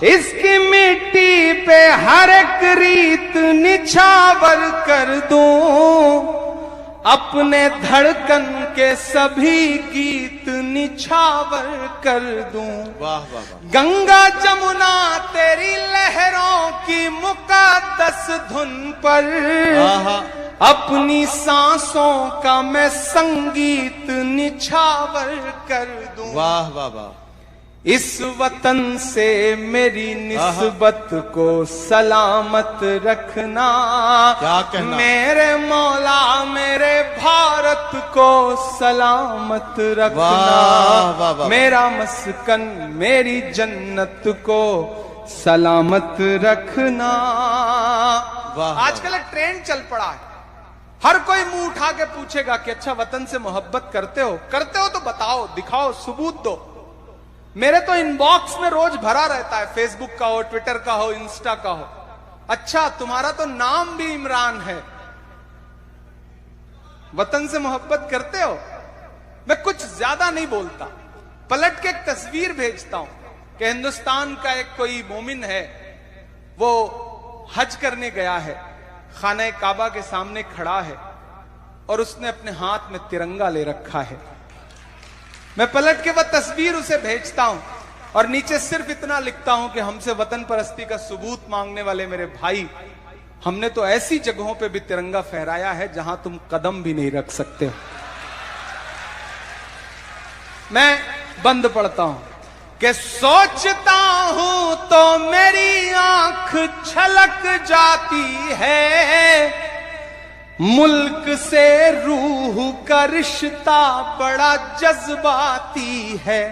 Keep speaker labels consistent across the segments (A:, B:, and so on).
A: इसकी मिट्टी पे हर एक रीत निछावर कर दूं, अपने धड़कन के सभी गीत निछावर कर दूं।
B: वाह वाह वाह।
A: गंगा जमुना तेरी लहरों की मुकद्दस धुन पर अपनी सांसों का मैं संगीत निछावर कर दूं।
B: वाह वाह वाह।
A: इस वतन से मेरी निस्बत को सलामत रखना,
B: क्या कहना?
A: मेरे मौला मेरे भारत को सलामत रखना।
B: वाह वाह वाह।
A: मेरा मस्कन मेरी जन्नत को सलामत रखना।
B: वाह।
A: आजकल एक ट्रेंड चल पड़ा है, हर कोई मुंह उठा के पूछेगा कि अच्छा वतन से मोहब्बत करते हो? करते हो तो बताओ, दिखाओ, सबूत दो। मेरे तो इनबॉक्स में रोज भरा रहता है, फेसबुक का हो, ट्विटर का हो, इंस्टा का हो। अच्छा तुम्हारा तो नाम भी इमरान है, वतन से मोहब्बत करते हो? मैं कुछ ज्यादा नहीं बोलता, पलट के एक तस्वीर भेजता हूं कि हिंदुस्तान का एक कोई मोमिन है, वो हज करने गया है, खाने काबा के सामने खड़ा है और उसने अपने हाथ में तिरंगा ले रखा है। मैं पलट के वह तस्वीर उसे भेजता हूं और नीचे सिर्फ इतना लिखता हूं कि हमसे वतन परस्ती का सबूत मांगने वाले मेरे भाई, हमने तो ऐसी जगहों पे भी तिरंगा फहराया है जहां तुम कदम भी नहीं रख सकते हो। मैं बंद पढ़ता हूं कि सोचता हूं तो मेरी आंख छलक जाती है, मुल्क से रूह का रिश्ता बड़ा जज्बाती है।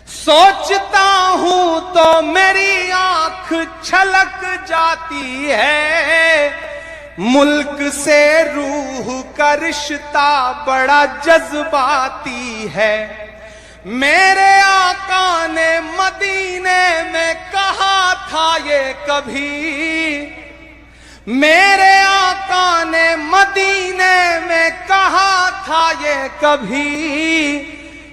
A: सोचता हूं तो मेरी आंख छलक जाती है, मुल्क से रूह का रिश्ता बड़ा जज्बाती है। मेरे आका ने मदीने में कहा था ये कभी, मेरे आका ने मदीने में कहा था ये कभी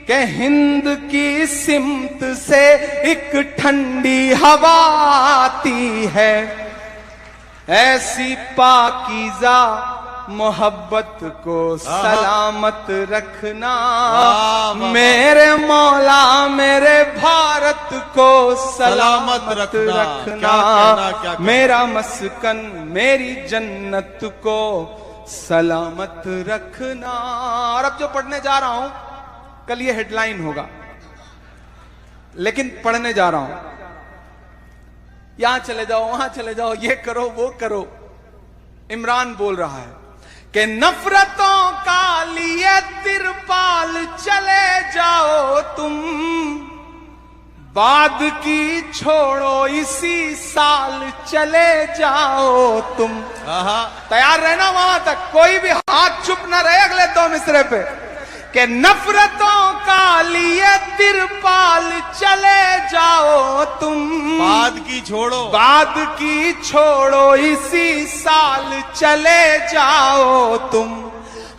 A: कि हिंद की सिमत से एक ठंडी हवा आती है, ऐसी पाकीज़ा मोहब्बत को सलामत रखना। मेरे मौला मेरे भारत को सलामत रखना। मेरा मस्कन मेरी जन्नत को सलामत रखना। और अब जो पढ़ने जा रहा हूं, कल ये हेडलाइन होगा, लेकिन पढ़ने जा रहा हूं, यहां चले जाओ, वहां चले जाओ, ये करो वो करो। इमरान बोल रहा है कि नफरतों का लिए तिरपाल चले जाओ तुम, बाद की छोड़ो इसी साल चले जाओ तुम। तैयार रहना वहां तक, कोई भी हाथ चुप ना रहे अगले दो मिसरे पे। कि नफरतों का लिए तिरपाल चले जाओ तुम,
B: बाद की छोड़ो,
A: बाद की छोड़ो इसी साल चले जाओ तुम।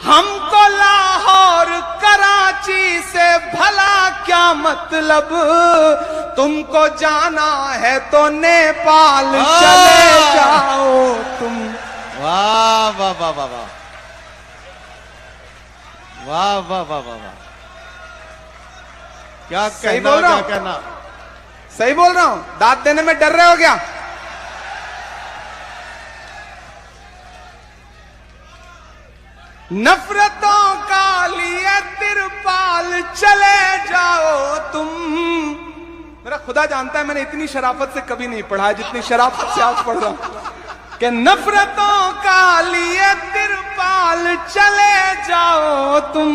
A: हमको लाहौर कराची से भला क्या मतलब, तुमको जाना है तो नेपाल चले जाओ तुम।
B: वाह वाह वाह वाह वाह वाह वाह वाह वाह वाह। क्या कहना, क्या कहना?
A: सही बोल रहा हूं? दांत देने में डर रहे हो क्या? नफरतों का लिए तिरपाल चले जाओ तुम। मेरा खुदा जानता है मैंने इतनी शराफत से कभी नहीं पढ़ा जितनी शराफत से आज पढ़ रहा हूं कि नफरतों का लिए तिरपाल चले जाओ तुम।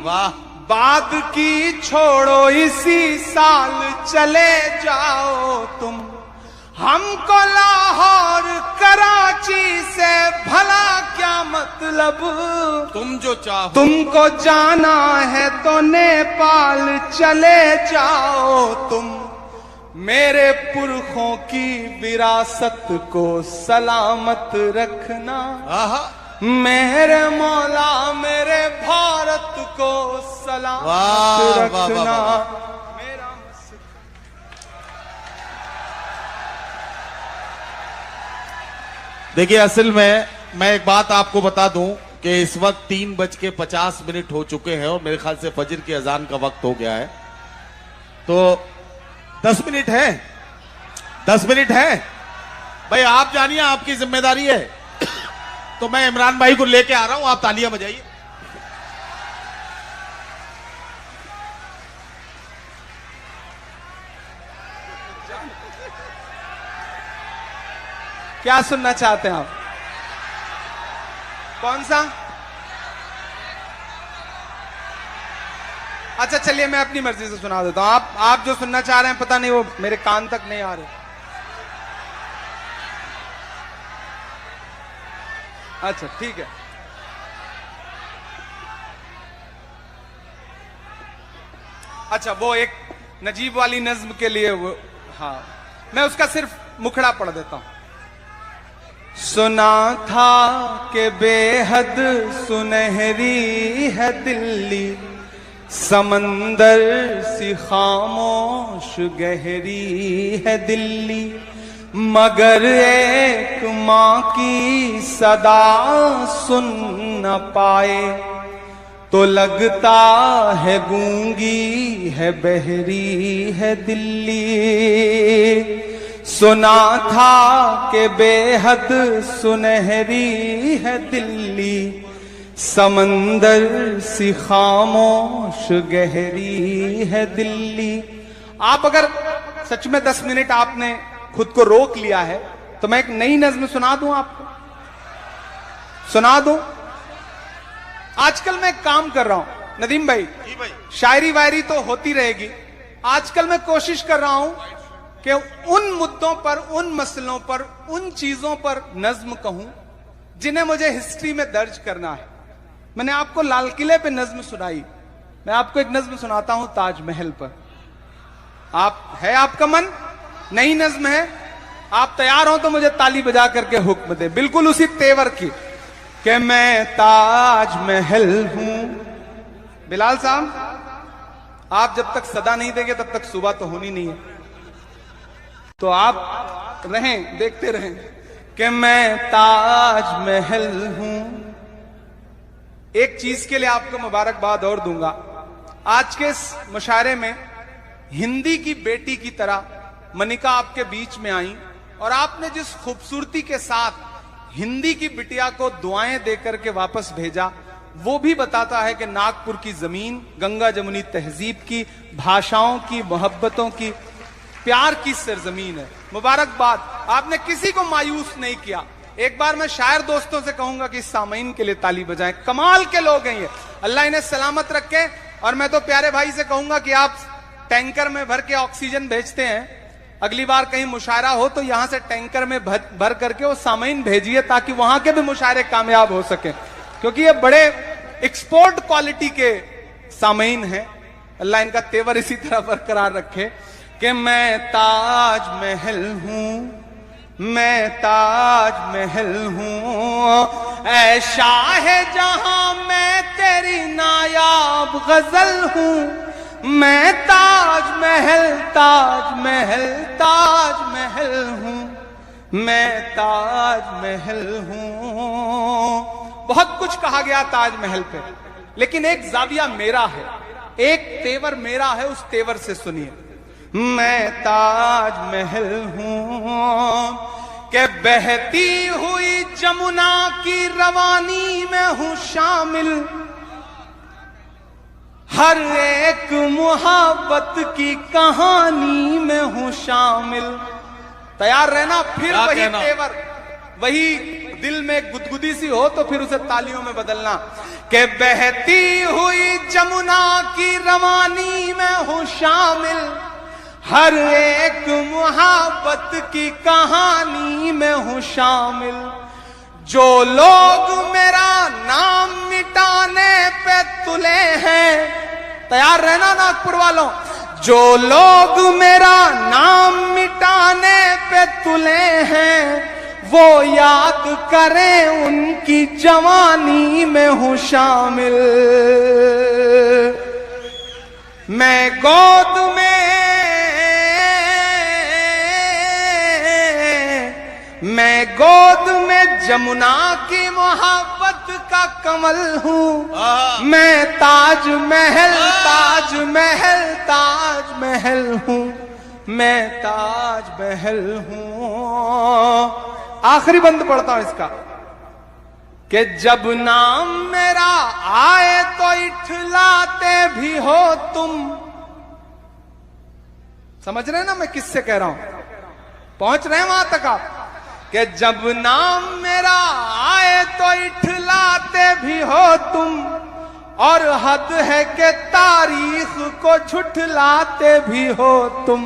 B: वाह।
A: बाद की छोड़ो इसी साल चले जाओ तुम। हमको लाहौर कराची से भला क्या मतलब,
B: तुम जो चाहो,
A: तुमको जाना है तो नेपाल चले जाओ तुम। मेरे पुरखों की विरासत को सलामत रखना। मेरे मौला मेरे भारत को सलामत रखना। मेरा
B: देखिए, असल में मैं एक बात आपको बता दूं कि इस वक्त 3:50 हो चुके हैं और मेरे ख्याल से फजर की अजान का वक्त हो गया है। तो 10 मिनट है, 10 मिनट है भाई, आप जानिए, आपकी जिम्मेदारी है। तो मैं इमरान भाई को लेके आ रहा हूं, आप तालियां बजाइए।
A: क्या सुनना चाहते हैं आप? कौन सा? अच्छा चलिए, मैं अपनी मर्जी से सुना देता हूं। आप जो सुनना चाह रहे हैं, पता नहीं वो मेरे कान तक नहीं आ रहे। अच्छा ठीक है। अच्छा, वो एक नजीब वाली नज्म के लिए वो, हाँ, मैं उसका सिर्फ मुखड़ा पढ़ देता हूं। सुना था कि बेहद सुनहरी है दिल्ली, समंदर सी खामोश गहरी है दिल्ली, मगर एक माँ की सदा सुन न पाए तो लगता है गूंगी है, बहरी है दिल्ली। सुना था कि बेहद सुनहरी है दिल्ली, समंदर सी खामोश गहरी है दिल्ली। आप अगर सच में 10 मिनट आपने खुद को रोक लिया है तो मैं एक नई नज्म सुना दूं आपको, सुना दूं। आजकल मैं एक काम कर रहा हूं नदीम भाई, शायरी वायरी तो होती रहेगी। आजकल मैं कोशिश कर रहा हूं कि उन मुद्दों पर, उन मसलों पर, उन चीजों पर नज्म कहूं जिन्हें मुझे हिस्ट्री में दर्ज करना है। मैंने आपको लाल किले पे नज्म सुनाई, मैं आपको एक नज्म सुनाता हूं ताजमहल पर। आपका मन? नई नज्म है, आप तैयार हो तो मुझे ताली बजा करके हुक्म दे, बिल्कुल उसी तेवर की कि मैं ताजमहल हूं। बिलाल साहब, आप जब तक सदा नहीं देंगे तब तक सुबह तो होनी नहीं है, तो आप रहें, देखते रहें कि मैं ताजमहल हूं। एक चीज के लिए आपको मुबारकबाद और दूंगा, आज के इस मुशायरे में हिंदी की बेटी की तरह मनिका आपके बीच में आई और आपने जिस खूबसूरती के साथ हिंदी की बिटिया को दुआएं देकर के वापस भेजा, वो भी बताता है कि नागपुर की जमीन गंगा जमुनी तहजीब की, भाषाओं की, मोहब्बतों की, प्यार की सरजमीन है। मुबारकबाद, आपने किसी को मायूस नहीं किया। एक बार मैं शायर दोस्तों से कहूंगा कि सामईन के लिए ताली बजाएं, कमाल के लोग हैं ये, अल्लाह इन्हें सलामत रखे। और मैं तो प्यारे भाई से कहूंगा कि आप टैंकर में भर के ऑक्सीजन भेजते हैं, अगली बार कहीं मुशायरा हो तो यहां से टैंकर में भर करके वो सामईन भेजिए ताकि वहां के भी मुशायरे कामयाब हो सके, क्योंकि ये बड़े एक्सपोर्ट क्वालिटी के सामईन हैं। अल्लाह इनका तेवर इसी तरह बरकरार रखे कि मैं ताजमहल हूं, मैं ताजमहल हूं, ऐ शाह जहां मैं तेरी नायाब गजल हूं, मैं ताजमहल ताजमहल ताजमहल हूं, मैं ताजमहल हूं। बहुत कुछ कहा गया ताजमहल पे, लेकिन एक जाविया मेरा है, एक तेवर मेरा है, उस तेवर से सुनिए। मैं ताजमहल हूं कि बहती हुई जमुना की रवानी में हूं शामिल, हर एक मुहब्बत की कहानी में हूं शामिल। तैयार रहना, फिर वही तेवर, वही दिल में गुदगुदी सी हो तो फिर उसे तालियों में बदलना कि बहती हुई जमुना की रवानी में हूं शामिल, हर एक मुहब्बत की कहानी में हूं शामिल। जो लोग मेरा नाम मिटाने पे तुले हैं, तैयार रहना नागपुर वालों, जो लोग मेरा नाम मिटाने पे तुले हैं, वो याद करें उनकी जवानी में हूं शामिल। मैं गोद में मैं गोद में जमुना की मोहब्बत का कमल हूँ। मैं ताज महल ताज महल ताज महल हूँ। मैं ताज महल हूँ। आखिरी बंद पढ़ता हूं इसका कि जब नाम मेरा आए तो इठलाते भी हो तुम। समझ रहे हैं ना मैं किससे कह रहा हूं? पहुंच रहे हैं वहां तक आप? कि जब नाम मेरा आए तो इठलाते भी हो तुम, और हद है कि तारीख को झुठलाते भी हो तुम।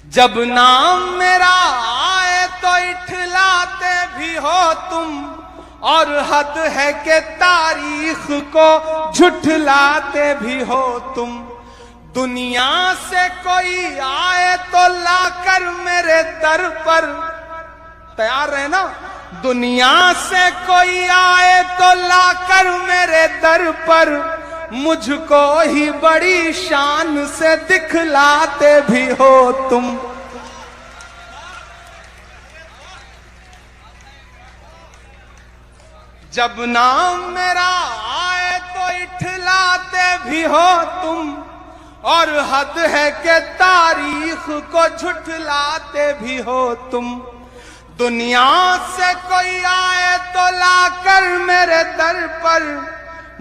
A: जब नाम मेरा आए तो इठलाते भी हो तुम, और हद है कि तारीख को झुठलाते भी हो तुम। दुनिया से कोई आए तो लाकर मेरे दर पर, तैयार रहे ना? दुनिया से कोई आए तो लाकर मेरे दर पर, मुझको ही बड़ी शान से दिखलाते भी हो तुम। जब नाम मेरा आए तो इठलाते भी हो तुम, और हद है कि तारीख को झुठलाते भी हो तुम। दुनिया से कोई आए तो लाकर मेरे दर पर,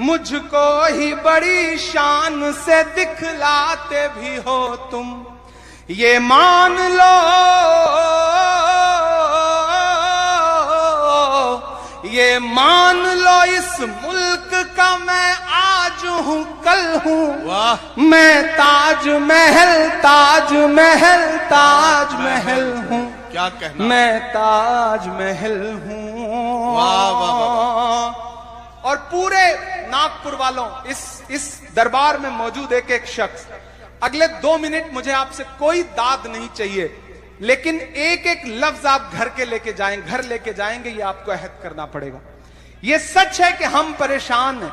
A: मुझको ही बड़ी शान से दिखलाते भी हो तुम। ये मान लो, ये मान लो इस मुल्क का मैं आज हूँ कल हूँ। मैं ताज महल ताज महल ताज महल हूँ।
B: क्या कहना?
A: मैं ताज महल हूँ।
B: वाह वाह वाह।
A: और पूरे नागपुर वालों, इस दरबार में मौजूद एक एक शख्स, अगले 2 मिनट मुझे आपसे कोई दाद नहीं चाहिए, लेकिन एक एक लफ्ज आप घर लेके जाएंगे, ये आपको अहद करना पड़ेगा। ये सच है कि हम परेशान हैं,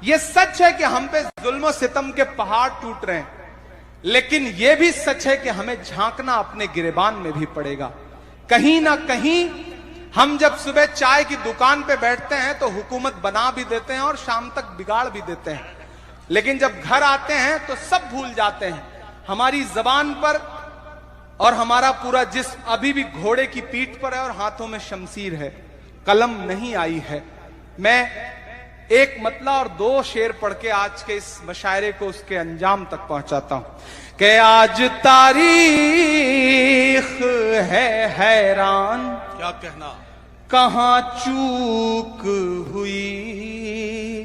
A: ये सच है कि हम पे जुल्म सितम के पहाड़ टूट रहे हैं, लेकिन ये भी सच है कि हमें झांकना अपने गिरेबान में भी पड़ेगा। कहीं ना कहीं हम जब सुबह चाय की दुकान पे बैठते हैं तो हुकूमत बना भी देते हैं और शाम तक बिगाड़ भी देते हैं, लेकिन जब घर आते हैं तो सब भूल जाते हैं। हमारी जबान पर और हमारा पूरा जिस्म अभी भी घोड़े की पीठ पर है और हाथों में शमशीर है, कलम नहीं आई है। मैं एक मतला और 2 शेर पढ़ के आज के इस मशायरे को उसके अंजाम तक पहुंचाता हूं कि आज तारीख है हैरान।
B: क्या कहना?
A: कहां चूक हुई।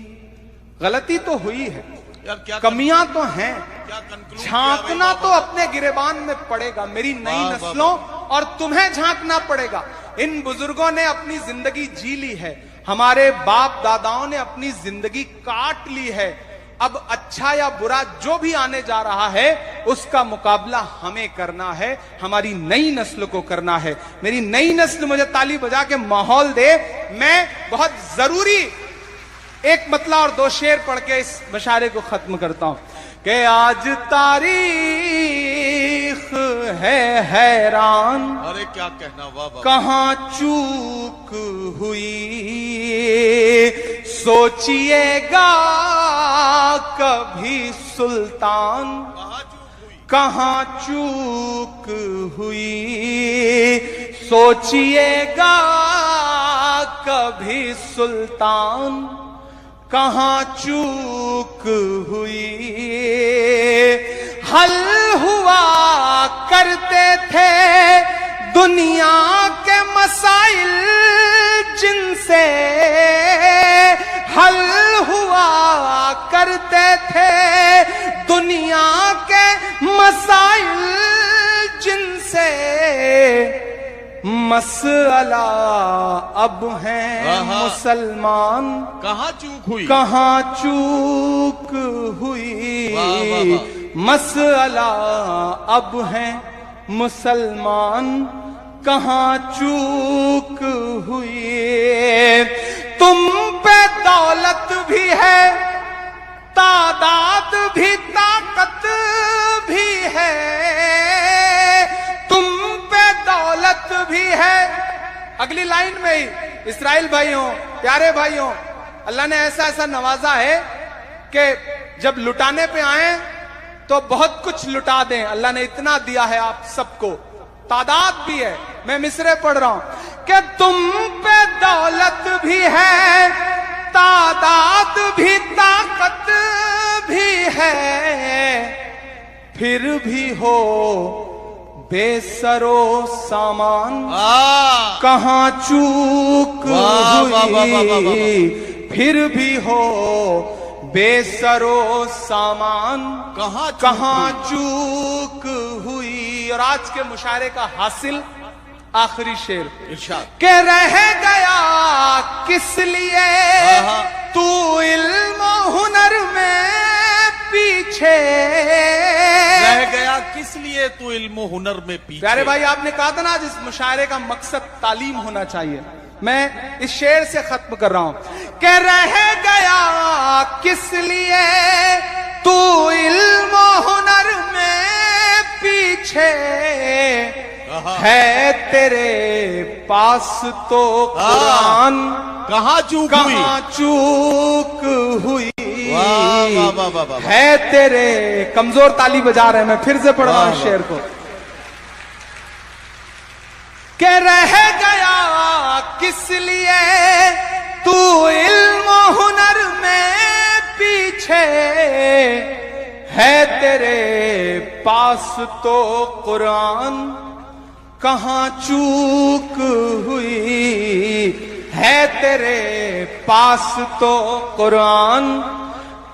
A: गलती तो हुई है
B: यार, क्या
A: कमियां तो हैं,
B: क्या conclude
A: झांकना
B: किया
A: तो अपने गिरेबान में पड़ेगा। मेरी नई नस्लों और तुम्हें झांकना पड़ेगा। इन बुजुर्गों ने अपनी जिंदगी जी ली है, हमारे बाप दादाओं ने अपनी जिंदगी काट ली है। अब अच्छा या बुरा जो भी आने जा रहा है उसका मुकाबला हमें करना है, हमारी नई नस्ल को करना है। मेरी नई नस्ल मुझे ताली बजा के माहौल दे। मैं बहुत जरूरी एक मतला और 2 शेर पढ़ के इस मशारे को खत्म करता हूं कि आज तारीख है हैरान।
B: अरे क्या कहना? वाह वाह।
A: कहां चूक हुई सोचिएगा कभी सुल्तान। कहां चूक हुई सोचिएगा कभी सुल्तान। कहां चूक हुई। हल हुआ करते थे दुनिया के मसाइल जिनसे, हल हुआ करते थे दुनिया के मसाइल जिनसे। मसला अब हैं मुसलमान।
B: कहां चूक हुई?
A: कहां चूक हुई। मसला अब हैं मुसलमान। कहां चूक हुई। तुम पे दौलत भी है, तादाद भी, ताकत भी है। तुम पे दौलत भी अगली लाइन में ही इस्राइल भाइयों, प्यारे भाइयों, अल्लाह ने ऐसा ऐसा नवाजा है कि जब लुटाने पे आए तो बहुत कुछ लुटा दें। अल्लाह ने इतना दिया है आप सबको, तादाद भी है। मैं मिसरे पढ़ रहा हूं कि तुम पे दौलत भी है, तादाद भी, ताकत भी है, फिर भी हो बेसरो सामान, कहां चूक हुई, फिर भी हो बेसरो सामान, कहां चूक हुई। और आज के मुशायरे का हासिल आखिरी शेर
B: इरशाद
A: के रह गया किस लिए तू इल्म हुनर में पीछे,
B: रह गया किस लिए तू इल्म हुनर में पीछे।
A: प्यारे भाई, आपने कहा था ना आज इस मुशायरे का मकसद तालीम होना चाहिए। मैं इस शेर से खत्म कर रहा हूं कि रह गया किस लिए तू इल्म हुनर में पीछे, है तेरे पास तो कुरान,
B: कहां चूक हुई,
A: कहां चूक हुई,
B: वाह वाह वाह वाह,
A: है तेरे। कमजोर ताली बजा रहे हैं, मैं फिर से पढ़ रहा हूं शेर को के रह गया किस लिए तू इल्म हुनर में पीछे, है तेरे पास तो कुरान, कहां चूक हुई, है तेरे पास तो कुरान,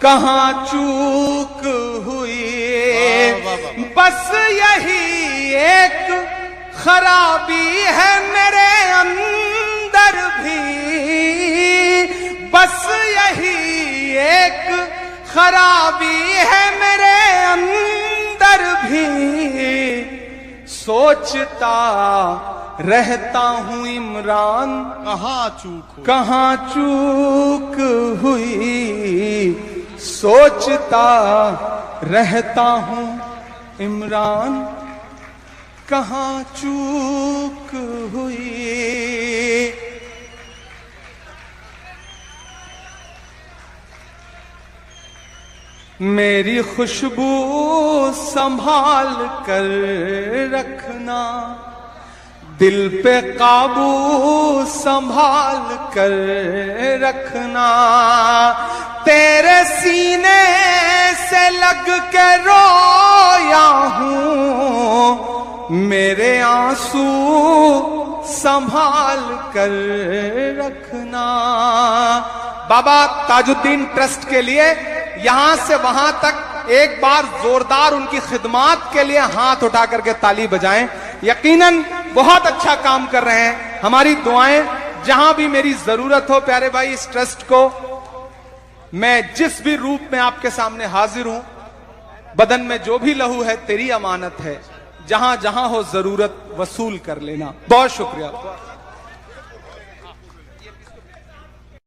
A: कहां चूक हुई। बस यही एक खराबी है मेरे अंदर भी, बस यही एक खराबी है मेरे अंदर भी, सोचता रहता हूं इमरान, कहां चूक हुई, सोचता रहता हूं इमरान, कहां चूक हुई। मेरी खुशबू संभाल कर रखना, दिल पे काबू संभाल कर रखना, तेरे सीने से लग के रोया हूं, मेरे आंसू संभाल कर रखना। बाबा ताजुद्दीन ट्रस्ट के लिए यहां से वहां तक एक बार जोरदार उनकी खिदमात के लिए हाथ उठा करके ताली बजाएं। यकीनन बहुत अच्छा काम कर रहे हैं। हमारी दुआएं, जहां भी मेरी जरूरत हो प्यारे भाई, इस ट्रस्ट को मैं जिस भी रूप में आपके सामने हाजिर हूं, बदन में जो भी लहू है तेरी अमानत है, जहां जहां हो जरूरत वसूल कर लेना। बहुत शुक्रिया।